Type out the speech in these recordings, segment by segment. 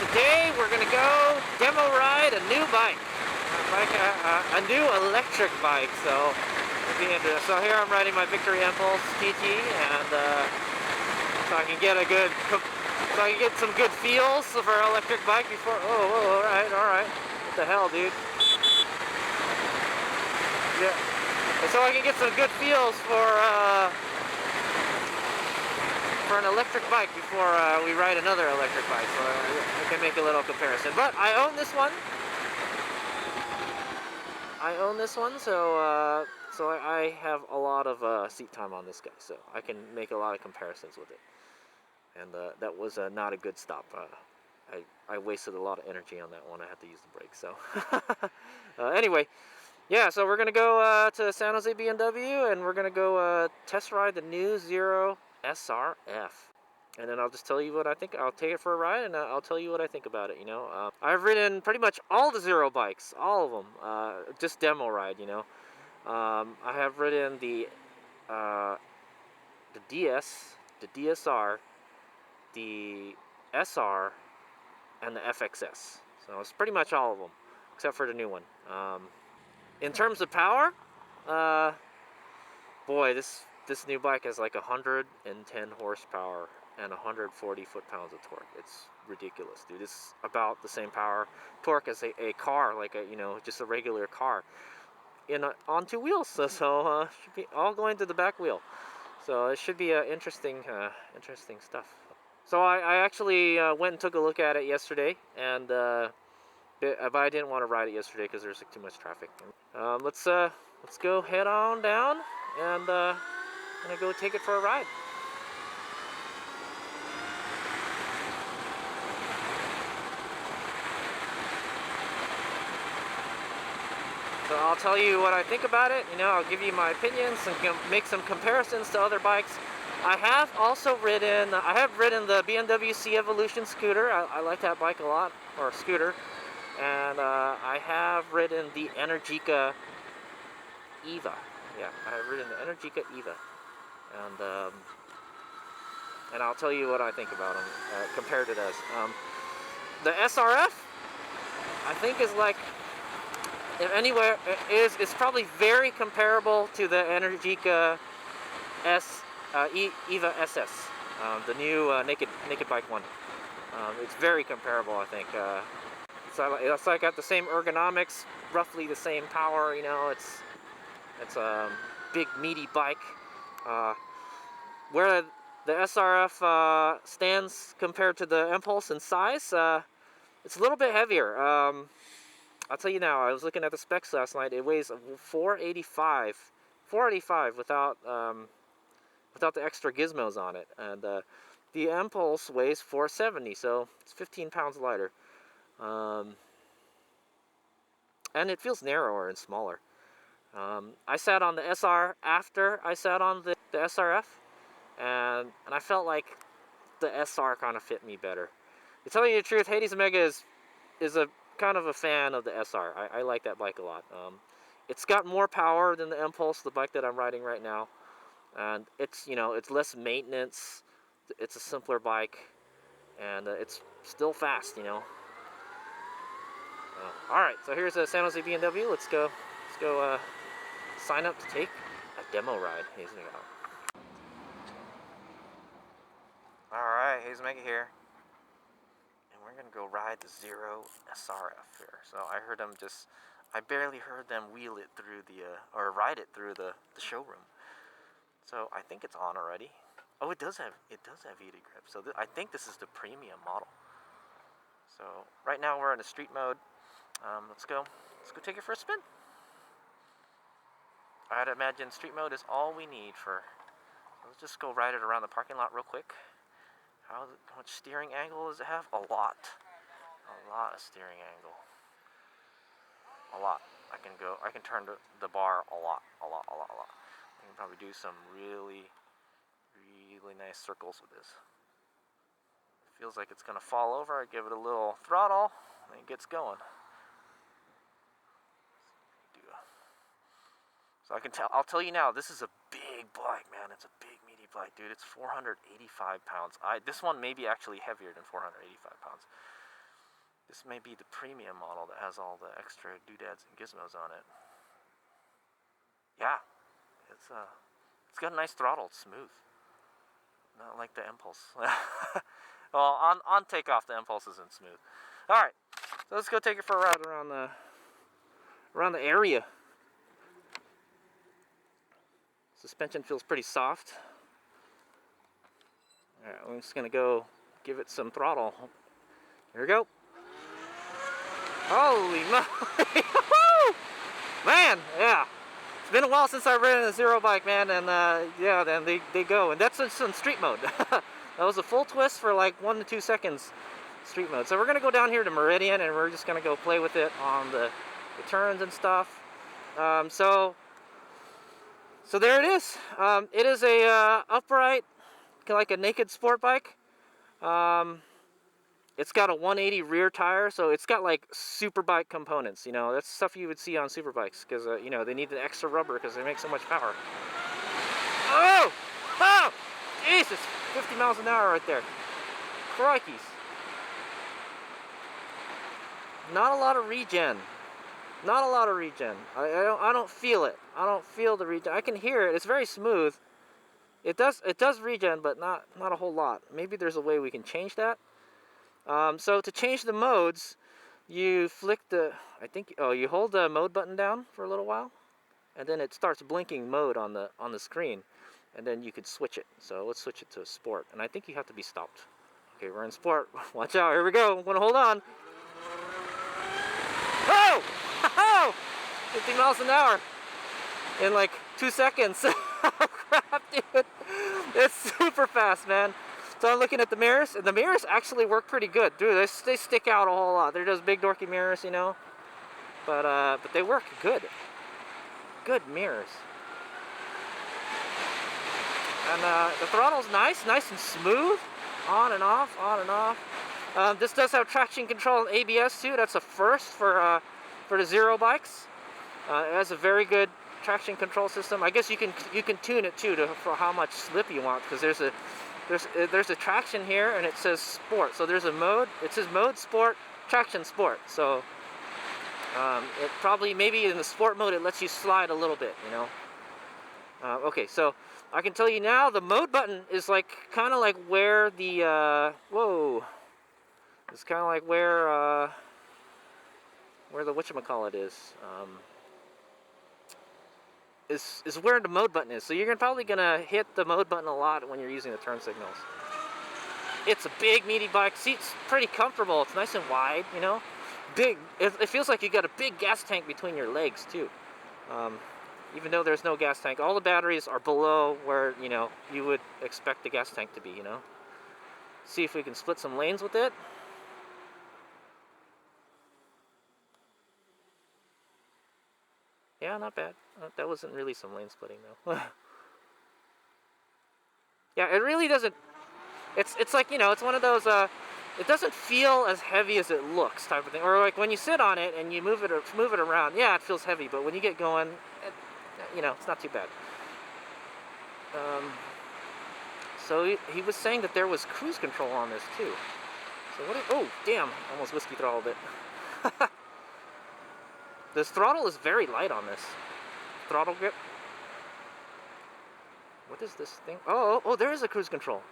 Today we're gonna go demo ride a new bike, a new electric bike. So it'll be interesting. So here I'm riding my Victory Impulse TT, and so I can get some good feels for an electric bike before. Oh, all right. What the hell, dude? Yeah. So I can get some good feels for an electric bike before we ride another electric bike, so I can make a little comparison. But I own this one. So I have a lot of seat time on this guy, so I can make a lot of comparisons with it. And that was not a good stop. I wasted a lot of energy on that one. I had to use the brakes. So anyway, yeah. So we're gonna go to San Jose BMW, and we're gonna go test ride the new Zero SRF, and then I'll just tell you what I think. I'll take it for a ride, and I'll tell you what I think about it. I've ridden pretty much all the Zero bikes, all of them, just demo ride. I have ridden the DS, the DSR, the SR, and the FXS. So it's pretty much all of them, except for the new one. In terms of power, boy, this new bike has like 110 horsepower and 140 foot-pounds of torque. It's ridiculous, dude. It's about the same power torque as a car, like just a regular car, on two wheels. So should be all going to the back wheel. So it should be interesting stuff. So I actually went and took a look at it yesterday, and but I didn't want to ride it yesterday because there's like too much traffic. Let's go head on down, and I'm gonna go take it for a ride. So I'll tell you what I think about it. I'll give you my opinions and make some comparisons to other bikes. I have ridden the BMW C Evolution scooter. I like that bike a lot, or scooter. And I have ridden the Energica Eva. Yeah, I have ridden the Energica Eva. And I'll tell you what I think about them compared to those. The SRF, I think, is like, if anywhere, is probably very comparable to the Energica Eva SS, the new naked bike one. It's very comparable, I think. It's like got the same ergonomics, roughly the same power. It's a big meaty bike. Where the SRF stands compared to the Impulse in size, it's a little bit heavier. I'll tell you now, I was looking at the specs last night. It weighs 485 without the extra gizmos on it, and the Impulse weighs 470, so it's 15 pounds lighter. And it feels narrower and smaller. I sat on the SR after I sat on the SRF, and I felt like the SR kind of fit me better. To tell you the truth, HadesOmega is a kind of a fan of the SR. I like that bike a lot. It's got more power than the Impulse, the bike that I'm riding right now, and it's less maintenance. It's a simpler bike, and it's still fast. All right, so here's a San Jose BMW. Let's go sign up to take a demo ride. All right, HadesOmega here. We're gonna go ride the Zero SRF here. So I barely heard them wheel it through or ride it through the showroom. So I think it's on already. Oh, it does have heated grip. So I think this is the premium model. So right now we're in a street mode. Let's go take it for a spin. I'd imagine street mode is all we need for. Let's just go ride it around the parking lot real quick. How much steering angle does it have? A lot of steering angle. A lot. I can turn the bar a lot. I can probably do some really nice circles with this. Feels like it's gonna fall over. I give it a little throttle, and it gets going. So I'll tell you now, this is a big bike, man. It's a big, meaty bike, dude. It's 485 pounds. This one may be actually heavier than 485 pounds. This may be the premium model that has all the extra doodads and gizmos on it. Yeah, it's got a nice throttle. It's smooth. Not like the Impulse. Well, on takeoff, the Impulse isn't smooth. All right, so let's go take it for a ride around the area. Suspension feels pretty soft. All right, I'm just gonna go give it some throttle. Here we go. Holy moly! Man, yeah. It's been a while since I've ridden a zero bike, man, and yeah, then they go, and that's just in street mode. That was a full twist for like 1 to 2 seconds, street mode. So we're gonna go down here to Meridian, and we're just gonna go play with it on the turns and stuff. So there it is. It is a upright, like a naked sport bike. It's got a 180 rear tire, so it's got like super bike components. You know, that's stuff you would see on super bikes because you know, they need the extra rubber because they make so much power. Oh! Oh! Jesus! 50 miles an hour right there. Crikeys. Not a lot of regen. Not a lot of regen. I don't feel it. I don't feel the regen. I can hear it. It's very smooth. It does regen, but not a whole lot. Maybe there's a way we can change that. So to change the modes, you flick the, you hold the mode button down for a little while, and then it starts blinking mode on the screen, and then you could switch it. So let's switch it to sport, and I think you have to be stopped. Okay, we're in sport. Watch out, here we go. I'm gonna hold on. Oh! 50 miles an hour in like 2 seconds. Oh crap, dude. It's super fast, man. So I'm looking at the mirrors, and the mirrors actually work pretty good. Dude, they stick out a whole lot. They're just big dorky mirrors, you know. But they work good. Good mirrors. And the throttle's nice and smooth. On and off, on and off. This does have traction control and ABS too. That's a first for the zero bikes. It has a very good traction control system. I guess you can tune it too for how much slip you want, because there's a traction here, and it says sport. So there's a mode. It says mode sport, traction sport. So it probably, maybe in the sport mode, it lets you slide a little bit, you know. Okay, so I can tell you now, the mode button is like kind of like where the whoa. It's kind of like where the whatchamacallit is where the mode button is. So you're probably gonna hit the mode button a lot when you're using the turn signals. It's a big, meaty bike. Seat's pretty comfortable. It's nice and wide, you know. Big. It feels like you got a big gas tank between your legs too. Even though there's no gas tank, all the batteries are below where, you know, you would expect the gas tank to be, you know. See if we can split some lanes with it. Yeah, not bad. That wasn't really some lane splitting though. Yeah, it really doesn't. It's like, you know, it's one of those. It doesn't feel as heavy as it looks, type of thing. Or like when you sit on it and you move it around, yeah, it feels heavy. But when you get going, you know, it's not too bad. So he was saying that there was cruise control on this too. So what? Oh, damn! Almost whiskey throttled it. This throttle is very light on this. Throttle grip. What is this thing? Oh, there is a cruise control.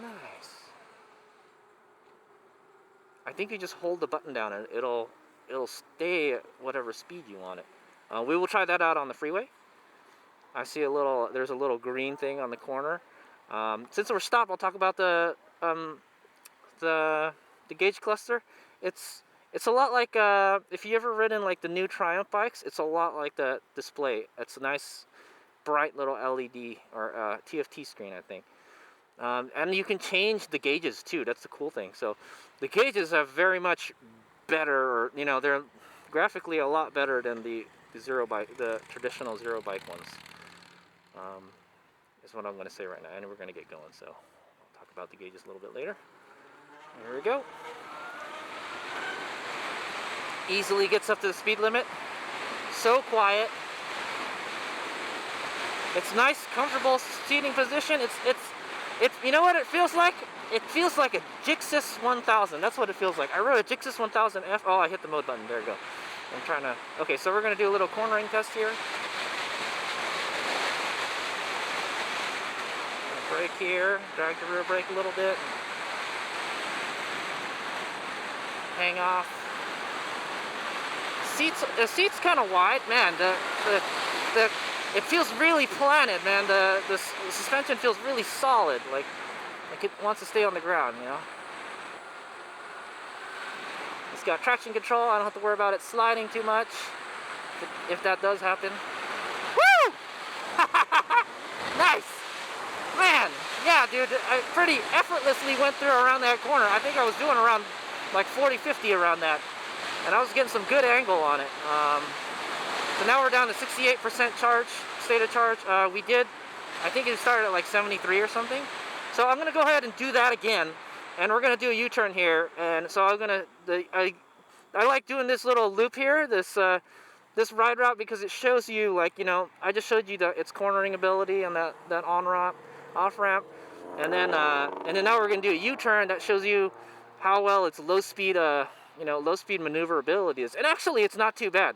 Nice. I think you just hold the button down and it'll stay at whatever speed you want it. We will try that out on the freeway. I see there's a little green thing on the corner. Since we're stopped, I'll talk about the gauge cluster. It's a lot like, if you ever ridden like the new Triumph bikes, it's a lot like the display. It's a nice, bright little LED or TFT screen, I think. And you can change the gauges too. That's the cool thing. So the gauges have very much better, or, you know, they're graphically a lot better than the traditional zero bike ones. Is what I'm going to say right now. And we're going to get going. So I'll talk about the gauges a little bit later. Here we go. Easily gets up to the speed limit. So quiet. It's nice, comfortable seating position. It's you know what it feels like? it feels like a Jixus 1000. That's what it feels like. I rode a Jixus 1000 F. Oh, I hit the mode button. There we go. I'm trying to. Okay, so we're gonna do a little cornering test here. Brake here. Drag the rear brake a little bit. Hang off. The seat's kind of wide, man. It feels really planted, man. The suspension feels really solid, like it wants to stay on the ground, you know. It's got traction control. I don't have to worry about it sliding too much, if that does happen. Woo! Nice, man. Yeah, dude. I pretty effortlessly went through around that corner. I think I was doing around like 40-50 around that, and I was getting some good angle on it. So now we're down to 68% charge, state of charge. I think it started at like 73 or something. So I'm gonna go ahead and do that again, and we're gonna do a U-turn here. And so I like doing this little loop here, this ride route, because it shows you, like, you know, I just showed you its cornering ability and that on ramp, off ramp, and then now we're gonna do a U-turn that shows you how well its low speed maneuverability is. And actually, it's not too bad.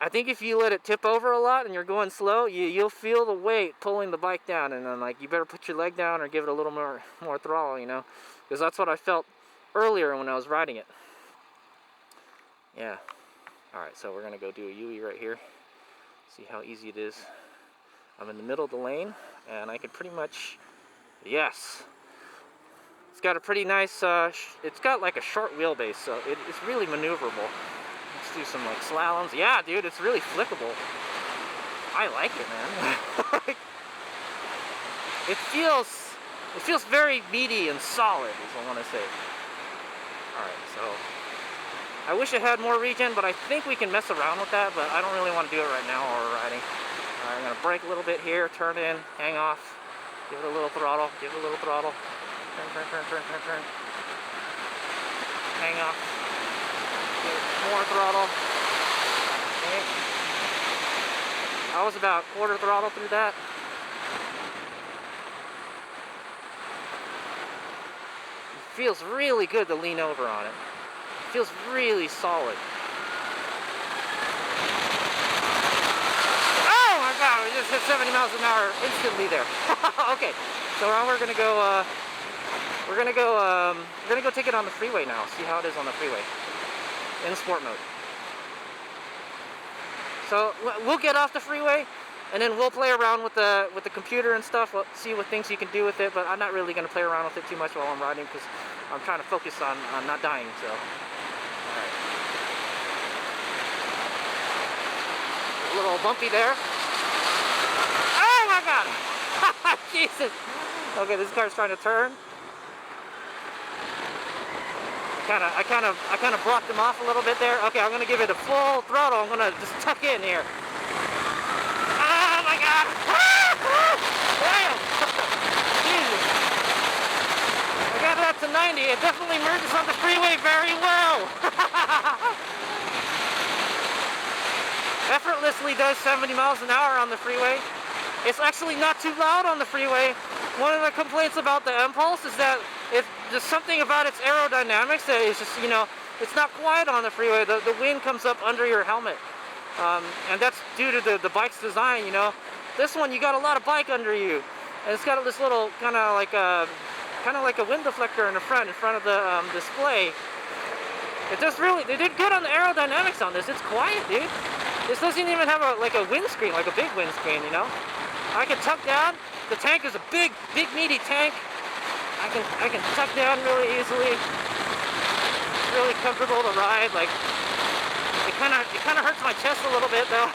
I think if you let it tip over a lot and you're going slow, you'll feel the weight pulling the bike down, and then, like, you better put your leg down or give it a little more throttle, you know, because that's what I felt earlier when I was riding it. Yeah. All right, so we're gonna go do a UE right here. See how easy it is. I'm in the middle of the lane, and I can pretty much, yes. It's got a pretty nice, it's got like a short wheelbase, so it's really maneuverable. Let's do some like slaloms. Yeah, dude, it's really flickable. I like it, man. It feels very meaty and solid, is what I want to say. Alright, so I wish it had more regen, but I think we can mess around with that, but I don't really want to do it right now while we're riding. Alright, I'm going to brake a little bit here, turn in, hang off, give it a little throttle, turn. Hang off. Give it more throttle. Okay. I was about quarter throttle through that. It feels really good to lean over on it. It feels really solid. Oh my god, we just hit 70 miles an hour instantly there. Okay, so now we're gonna go take it on the freeway now. See how it is on the freeway in sport mode. So we'll get off the freeway, and then we'll play around with the computer and stuff. We'll see what things you can do with it. But I'm not really going to play around with it too much while I'm riding, because I'm trying to focus on not dying. So, all right. A little bumpy there. Oh my god! Jesus. Okay, this car's trying to turn. I kind of blocked him off a little bit there. Okay, I'm gonna give it a full throttle. I'm gonna just tuck in here. Oh my god! Damn! Jesus! I got that to 90. It definitely merges on the freeway very well. Effortlessly does 70 miles an hour on the freeway. It's actually not too loud on the freeway. One of the complaints about the Impulse is that there's something about its aerodynamics that is just, you know, it's not quiet on the freeway. The wind comes up under your helmet, and that's due to the bike's design. You know, this one, you got a lot of bike under you, and it's got this little kind of like a wind deflector in front of the display. They did good on the aerodynamics on this. It's quiet, dude. This doesn't even have a windscreen, like a big windscreen, you know. I can tuck down. The tank is a big meaty tank. I can tuck down really easily. It's really comfortable to ride. Like, it kind of hurts my chest a little bit though.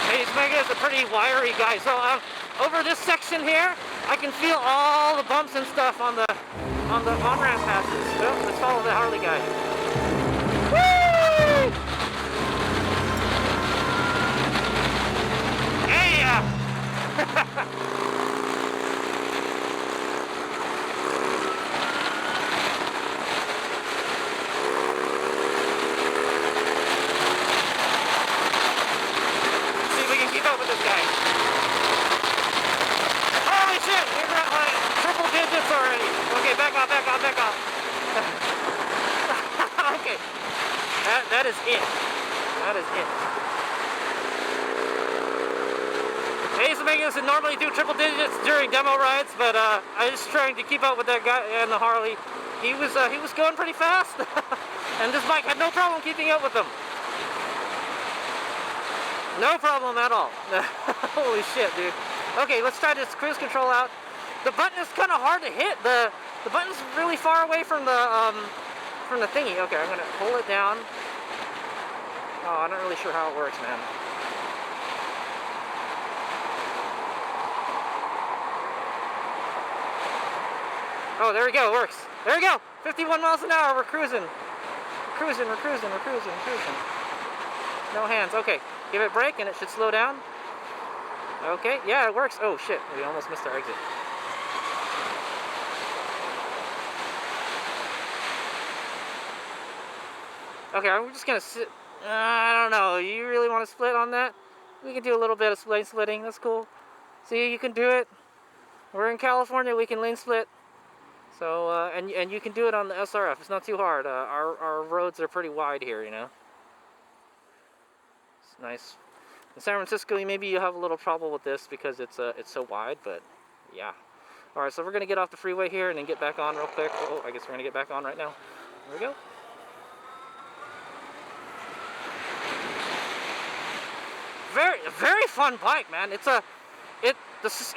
HadesOmega is a pretty wiry guy, so over this section here, I can feel all the bumps and stuff on the on-ramp passes. So let's follow the Harley guy. Woo! Yeah! See if we can keep up with this guy. back off, back off, back off. Okay, that is it. That is it. HadesOmega doesn't normally do triple digits during demo rides, but I was trying to keep up with that guy and the Harley. He was going pretty fast, and this bike had no problem keeping up with him. No problem at all. Holy shit, dude. Okay, let's try this cruise control out. The button is kind of hard to hit. The button's really far away from the thingy. Okay, I'm gonna pull it down. Oh, I'm not really sure how it works, man. Oh, there we go, it works. There we go, 51 miles an hour, we're cruising. We're cruising. No hands, okay. Give it a brake and it should slow down. Okay, yeah, it works. Oh shit, we almost missed our exit. Okay, I'm just gonna sit. I don't know, you really want to split on that? We can do a little bit of lane splitting, that's cool. See, you can do it. We're in California, we can lane split. So, and you can do it on the SRF. It's not too hard. Our roads are pretty wide here, you know. It's nice. In San Francisco, maybe you have a little trouble with this because it's so wide, but yeah. All right, so we're gonna get off the freeway here and then get back on real quick. Oh, I guess we're gonna get back on right now. There we go. Very fun bike, man. It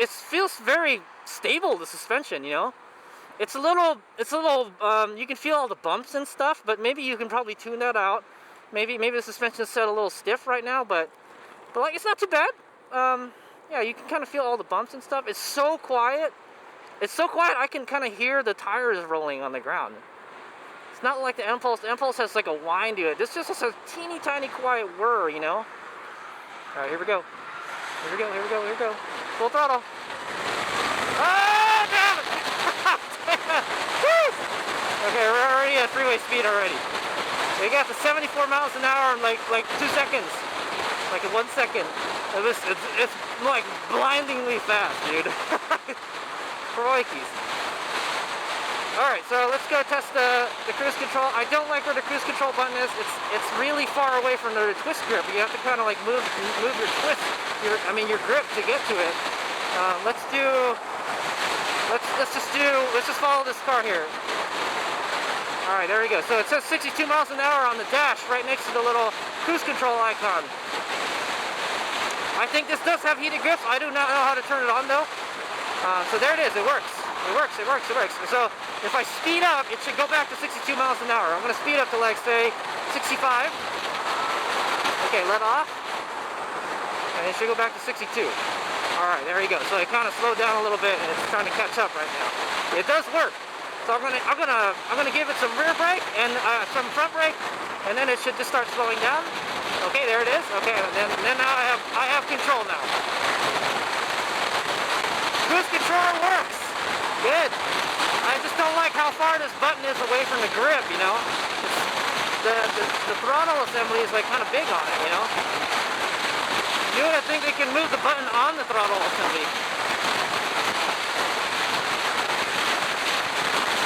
feels very stable, the suspension, you know. It's a little, you can feel all the bumps and stuff, but maybe you can probably tune that out. Maybe the suspension's set a little stiff right now, but like, it's not too bad. Yeah, you can kind of feel all the bumps and stuff. It's so quiet. It's so quiet, I can kind of hear the tires rolling on the ground. It's not like the Impulse. The Impulse has like a whine to it. This just has a teeny tiny quiet whir, you know? All right, here we go. Here we go. Full throttle. Oh, damn it! Okay, we're already at freeway speed already. We got to 74 miles an hour in like 2 seconds. Like in 1 second. It's like blindingly fast, dude. Crikey's. Alright, so let's go test the cruise control. I don't like where the cruise control button is. It's really far away from the twist grip. You have to kind of like move your twist, your grip to get to it. Let's just follow this car here. Alright, there we go. So it says 62 miles an hour on the dash right next to the little cruise control icon. I think this does have heated grips. I do not know how to turn it on though. So there it is. It works. So if I speed up, it should go back to 62 miles an hour. I'm going to speed up to like say 65. Okay, let off. And it should go back to 62. Alright, there you go. So it kind of slowed down a little bit and it's trying to catch up right now. It does work. So I'm gonna give it some rear brake and some front brake, and then it should just start slowing down. Okay, there it is. Okay, and then now I have control now. Cruise control works. Good. I just don't like how far this button is away from the grip. You know, the throttle assembly is like kind of big on it. You know, you would think they can move the button on the throttle assembly.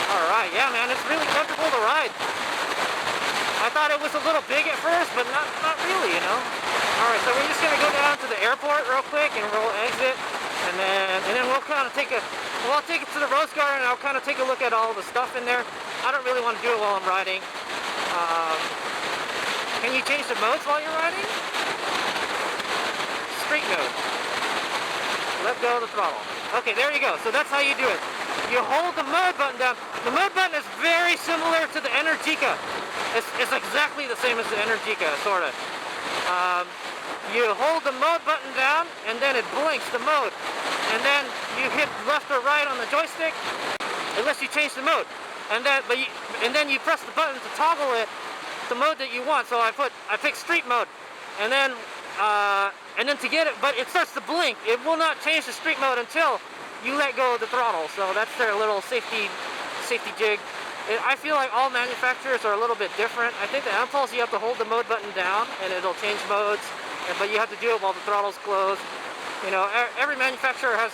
Alright, yeah man, it's really comfortable to ride. I thought it was a little big at first, but not really, you know. Alright, so we're just gonna go down to the airport real quick and we'll exit, and then we'll kind of I'll take it to the Rose Garden and I'll kind of take a look at all the stuff in there. I don't really want to do it while I'm riding. Can you change the modes while you're riding? Street mode. Let go of the throttle. Okay, there you go. So that's how you do it. You hold the mode button down. The mode button is very similar to the Energica. It's exactly the same as the Energica, sort of. You hold the mode button down, and then it blinks the mode. And then you hit left or right on the joystick, unless you change the mode. And then you press the button to toggle it, the mode that you want. So I pick street mode, and then to get it, but it starts to blink. It will not change the street mode until you let go of the throttle. So that's their little safety jig. I feel like all manufacturers are a little bit different. I think the Impulse, you have to hold the mode button down and it'll change modes, but you have to do it while the throttle's closed. You know, every manufacturer has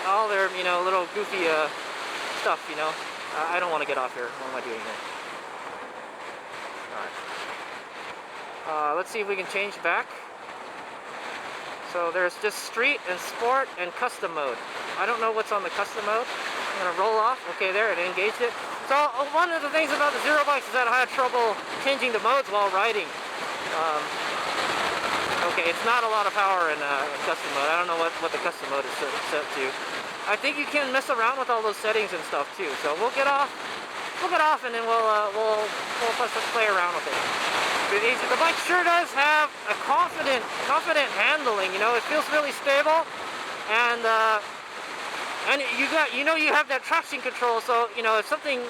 all their, you know, little goofy stuff, you know. I don't want to get off here. What am I doing here? Alright. Let's see if we can change back. So there's just street and sport and custom mode. I don't know what's on the custom mode. I'm gonna roll off. Okay, there, it engaged it. So one of the things about the Zero bikes is that I had trouble changing the modes while riding. Okay, it's not a lot of power in custom mode. I don't know what the custom mode is set to. I think you can mess around with all those settings and stuff too. So we'll get off and then we'll play around with it. The bike sure does have a confident handling. You know, it feels really stable, and you have that traction control. So if something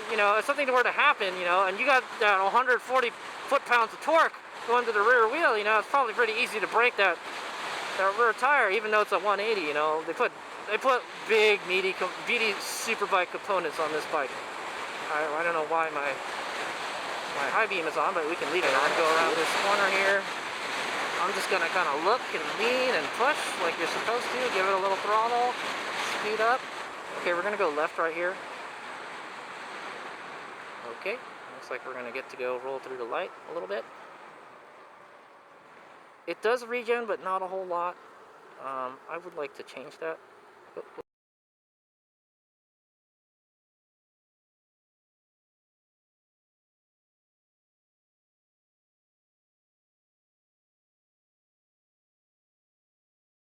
were to happen, and you got that 140 foot-pounds of torque going to the rear wheel, it's probably pretty easy to break that rear tire, even though it's a 180. They put big meaty superbike components on this bike. I don't know why my high beam is on, but we can leave it on. Go around this corner here. I'm just gonna kind of look and lean and push like you're supposed to. Give it a little throttle. Speed up. Okay, we're gonna go left right here. Okay, looks like we're gonna get to go roll through the light a little bit. It does regen, but not a whole lot. I would like to change that.